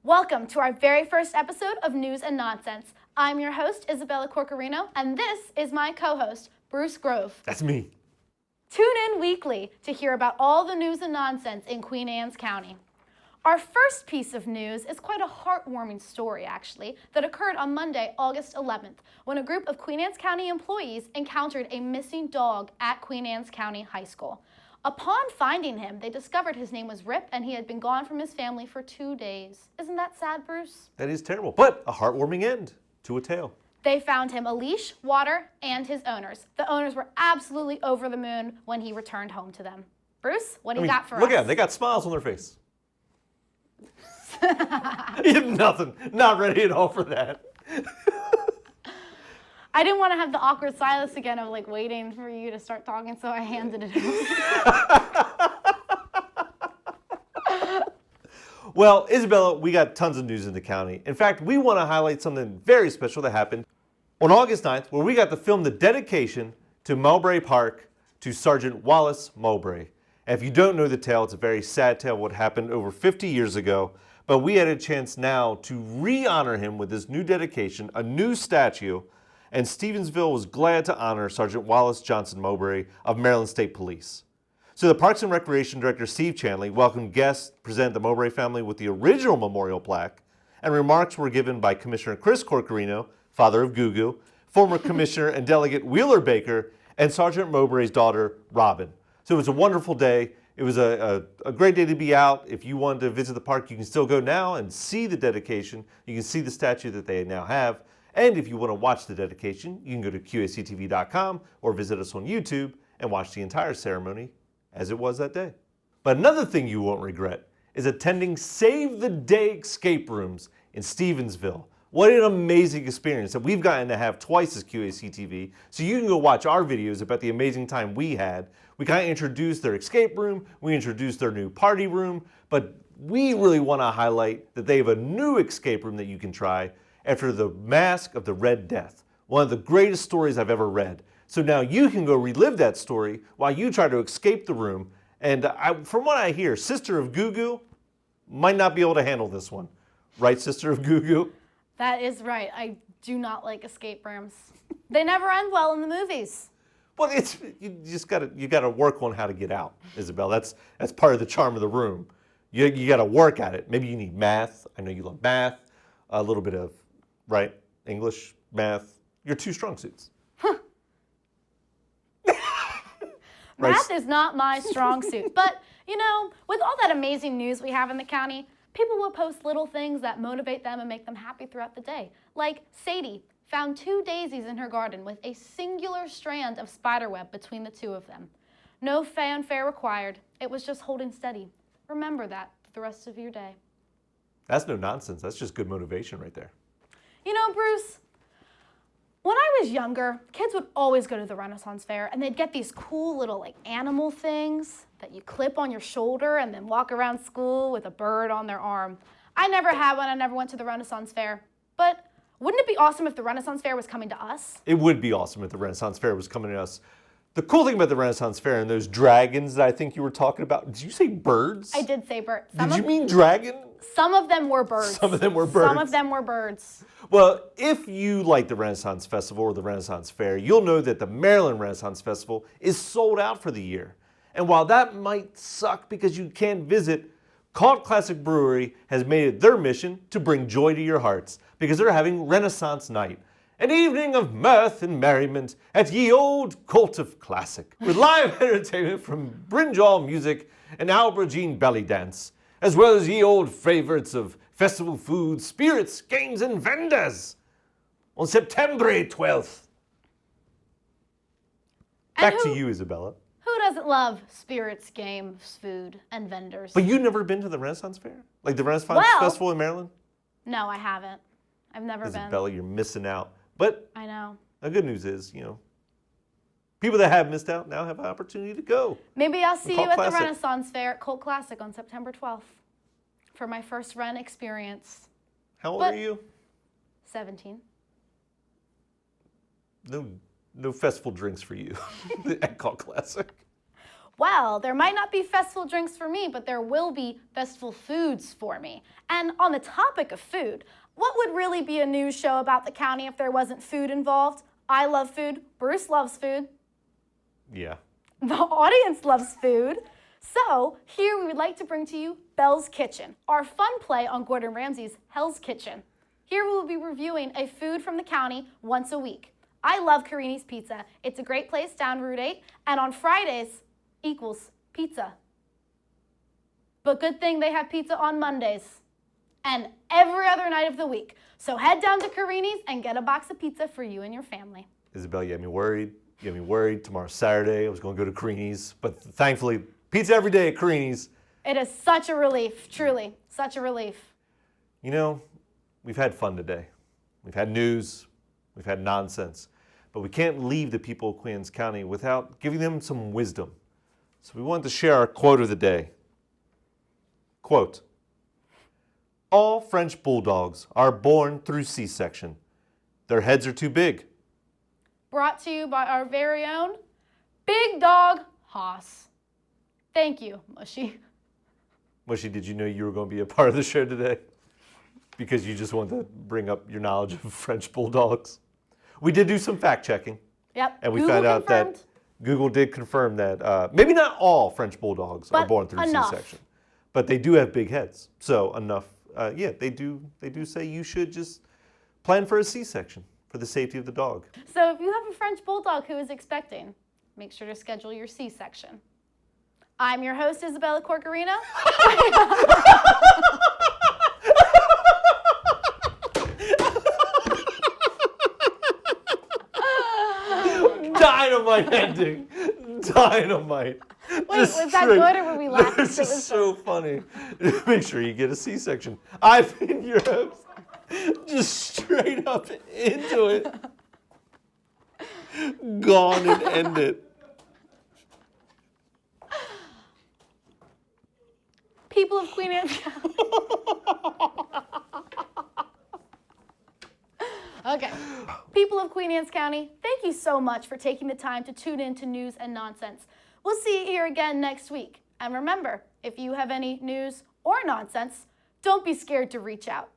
Welcome to our very first episode of News and Nonsense. I'm your host, Isabella Corcarino, and this is my co-host, Bruce Grove. That's me. Tune in weekly to hear about all the news and nonsense in Queen Anne's County. Our first piece of news is quite a heartwarming story, actually, that occurred on Monday, August 11th, when a group of Queen Anne's County employees encountered a missing dog at Queen Anne's County High School. Upon finding him, they discovered his name was Rip and he had been gone from his family for 2 days. Isn't that sad, Bruce? That is terrible, but a heartwarming end to a tale. They found him a leash, water, and his owners. The owners were absolutely over the moon when he returned home to them. Bruce, what do you got for us? Look at them, they got smiles on their face. Nothing, not ready at all for that. I didn't want to have the awkward silence again of like waiting for you to start talking, so I handed it over. Well, Isabella, we got tons of news in the county. In fact, we want to highlight something very special that happened on August 9th, where we got to film the dedication to Mowbray Park to Sergeant Wallace Mowbray. And if you don't know the tale, it's a very sad tale of what happened over 50 years ago. But we had a chance now to re-honor him with this new dedication, a new statue. And Stevensville was glad to honor Sergeant Wallace Johnson Mowbray of Maryland State Police. So the Parks and Recreation Director, Steve Chanley, welcomed guests, presented the Mowbray family with the original memorial plaque, and remarks were given by Commissioner Chris Corcarino, father of Gugu, former Commissioner and Delegate Wheeler Baker, and Sergeant Mowbray's daughter, Robin. So it was a wonderful day. It was a great day to be out. If you wanted to visit the park, you can still go now and see the dedication. You can see the statue that they now have. And if you want to watch the dedication, you can go to QACTV.com or visit us on YouTube and watch the entire ceremony as it was that day. But another thing you won't regret is attending Save the Day escape rooms in Stevensville. What an amazing experience that we've gotten to have twice as QACTV, so you can go watch our videos about the amazing time we had. We kind of introduced their escape room, we introduced their new party room, but we really want to highlight that they have a new escape room that you can try after the Mask of the Red Death, one of the greatest stories I've ever read. So now you can go relive that story while you try to escape the room. And from what I hear, Sister of Gugu might not be able to handle this one. Right, Sister of Gugu? That is right. I do not like escape rooms. They never end well in the movies. Well, you just gotta work on how to get out, Isabel. That's part of the charm of the room. You gotta work at it. Maybe you need math. I know you love math. A little bit of, right, English, math. Your two strong suits. Math is not my strong suit. But, you know, with all that amazing news we have in the county, people will post little things that motivate them and make them happy throughout the day. Like Sadie found 2 daisies in her garden with a singular strand of spiderweb between the two of them. No fanfare required. It was just holding steady. Remember that for the rest of your day. That's no nonsense. That's just good motivation right there. You know, Bruce, when I was younger, kids would always go to the Renaissance Fair and they'd get these cool little like animal things that you clip on your shoulder and then walk around school with a bird on their arm. I never had one. I never went to the Renaissance Fair. But wouldn't it be awesome if the Renaissance Fair was coming to us? It would be awesome if the Renaissance Fair was coming to us. The cool thing about the Renaissance Fair and those dragons that I think you were talking about, did you say birds? I did say birds. Did you mean dragon? Some of them were birds. Some of them were birds. Some of them were birds. Well, if you like the Renaissance Festival or the Renaissance Fair, you'll know that the Maryland Renaissance Festival is sold out for the year. And while that might suck because you can't visit, Cult Classic Brewery has made it their mission to bring joy to your hearts because they're having Renaissance Night, an evening of mirth and merriment at ye old Cult of Classic, with live entertainment from Brinjal Music and Aubergine Belly Dance, as well as ye old favorites of festival food, spirits, games, and vendors on September 12th. Back to you, Isabella. Who doesn't love spirits, games, food, and vendors? But you've never been to the Renaissance Fair? Like the Renaissance Festival in Maryland? No, I haven't. I've never been. Isabella, you're missing out. But I know. The good news is, people that have missed out now have an opportunity to go. Maybe I'll see you at the Renaissance Fair at Cult Classic on September 12th for my first Ren experience. How old are you? 17. No festival drinks for you at Cult Classic. Well, there might not be festival drinks for me, but there will be festival foods for me. And on the topic of food, what would really be a news show about the county if there wasn't food involved? I love food. Bruce loves food. Yeah. The audience loves food. So here we would like to bring to you Belle's Kitchen, our fun play on Gordon Ramsay's Hell's Kitchen. Here we will be reviewing a food from the county once a week. I love Carini's Pizza. It's a great place down Route 8, and on Fridays equals pizza. But good thing they have pizza on Mondays and every other night of the week. So head down to Carini's and get a box of pizza for you and your family. Isabella, you had me worried. You had me worried. Tomorrow's Saturday. I was going to go to Carini's, but thankfully, pizza every day at Carini's. It is such a relief, truly, such a relief. You know, we've had fun today. We've had news. We've had nonsense. But we can't leave the people of Queen Anne's County without giving them some wisdom. So we wanted to share our quote of the day. Quote, "All French bulldogs are born through C-section. Their heads are too big." Brought to you by our very own Big Dog Haas. Thank you, Mushy. Mushy, did you know you were going to be a part of the show today? Because you just wanted to bring up your knowledge of French bulldogs. We did do some fact checking. Yep. And we Google found out confirmed. that Google did confirm that maybe not all French bulldogs are But born through enough. C-section, but they do have big heads. So enough. Yeah, they do say you should just plan for a C-section for the safety of the dog. So if you have a French bulldog who is expecting, make sure to schedule your C-section. I'm your host, Isabella Corcarino. Dynamite ending. Dynamite. Wait, was that good or were we laughing? It's just so funny. Make sure you get a C-section. I've been your host. Just straight up into it. Gone and end it. People of Queen Anne's County. Okay. People of Queen Anne's County, thank you so much for taking the time to tune in to News and Nonsense. We'll see you here again next week. And remember, if you have any news or nonsense, don't be scared to reach out.